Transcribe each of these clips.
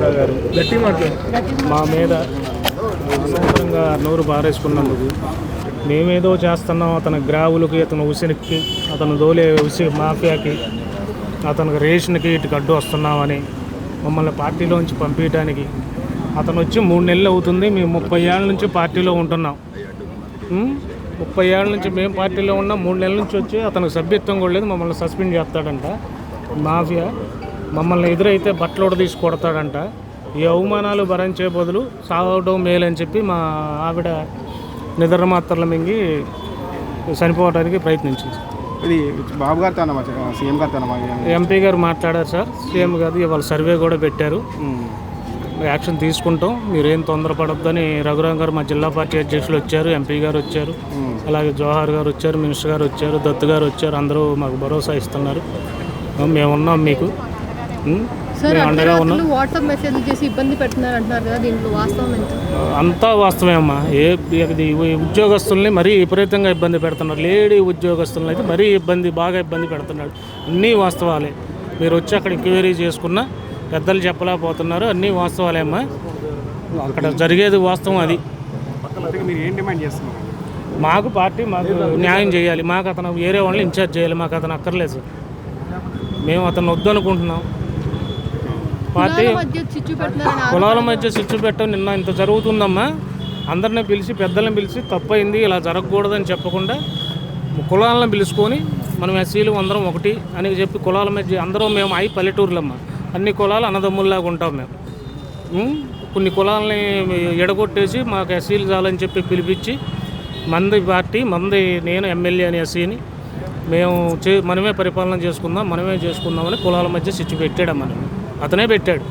రాఘవేంద్రరావు గారు మా మీద అనవసరంగా నోరు బారేసుకున్నందుకు మేమేదో చేస్తున్నాం, అతని గ్రావులకి, అతను ఉసిరికి, అతను దోలే ఉసి మాఫియాకి, అతనికి రేషన్కి ఇటుకు అడ్డు వస్తున్నామని మమ్మల్ని పార్టీలోంచి పంపించడానికి అతను వచ్చి 3 నెలలు అవుతుంది. మేము 30 ఏళ్ళ నుంచి పార్టీలో ఉంటున్నాం. 30 ఏళ్ళ నుంచి మేము పార్టీలో ఉన్నాం. 3 నెలల నుంచి వచ్చి అతనికి సభ్యత్వం కూడా లేదు. మమ్మల్ని సస్పెండ్ చేస్తాడంట మాఫియా. మమ్మల్ని ఎదురైతే బట్టలు తీసి కొడతాడంట. ఈ అవమానాలు భరించే బదులు సావడం మేలని చెప్పి మా ఆవిడ నిద్ర మాత్రలు మింగి చనిపోవడానికి ప్రయత్నించింది. ఇది బాబు గారితో సీఎం గారితో ఎంపీ గారు మాట్లాడారు సార్. సీఎం గారు ఇవాళ సర్వే కూడా పెట్టారు. యాక్షన్ తీసుకుంటాం, మీరేం తొందరపడొద్దని రఘురాం గారు మా జిల్లా పార్టీ అధ్యక్షులు వచ్చారు, ఎంపీ గారు వచ్చారు, అలాగే జోహార్ గారు వచ్చారు, మినిస్టర్ గారు వచ్చారు, దత్తు గారు వచ్చారు. అందరూ మాకు భరోసా ఇస్తున్నారు. మేమున్నాం, మీకు అండగా ఉన్నాం. వాట్సాప్ మెసేజ్ చేసి ఇబ్బంది పెడుతున్నారు అంటున్నారు కదా, దీంట్లో వాస్తవం అంతా వాస్తవమే అమ్మా. ఉద్యోగస్తుల్ని మరీ విపరీతంగా ఇబ్బంది పెడుతున్నారు. లేడీ ఉద్యోగస్తులను అయితే మరీ బాగా ఇబ్బంది పెడుతున్నాడు. అన్నీ వాస్తవాలే. మీరు వచ్చి అక్కడ ఎంక్వైరీ చేసుకున్న పెద్దలు చెప్పలేకపోతున్నారు. అన్నీ వాస్తవాలే అమ్మా. అక్కడ జరిగేది వాస్తవం. అది మీరు ఏం డిమాండ్ చేస్తున్నారు? మాకు పార్టీ మాకు న్యాయం చేయాలి. మాకు అతను వేరే వాళ్ళని ఇన్ఛార్జ్ చేయాలి. మాకు అతను అక్కర్లేదు. మేము అతను వద్దనుకుంటున్నాం. పార్టీ కులాల మధ్య చిచ్చు పెట్టడం నిన్న ఇంత జరుగుతుందమ్మా. అందరినీ పిలిచి పెద్దలను పిలిచి తప్పైంది, ఇలా జరగకూడదని చెప్పకుండా కులాలను పిలుచుకొని మనం ఎస్సీలు అందరం ఒకటి అని చెప్పి కులాల మధ్య అందరం మేము పల్లెటూరులమ్మా. అన్ని కులాలు అన్నదమ్ముల్లాగా ఉంటాం మేము. కొన్ని కులాలని ఎడగొట్టేసి మాకు ఎస్సీలు చాలని చెప్పి పిలిపించి మంది పార్టీ నేను ఎమ్మెల్యే అని ఎస్సీని మేము మనమే పరిపాలన చేసుకుందాం, మనమే చేసుకుందామని కులాల మధ్య చిచ్చు పెట్టాడమ్మా. అతనే పెట్టాడు,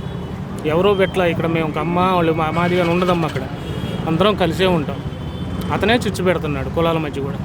ఎవరో పెట్టలా. ఇక్కడ మేము అమ్మ వాళ్ళు మాది అని ఉండదమ్మా. అక్కడ అందరం కలిసే ఉంటాం. అతనే చిచ్చు పెడుతున్నాడు కులాల మధ్య కూడా.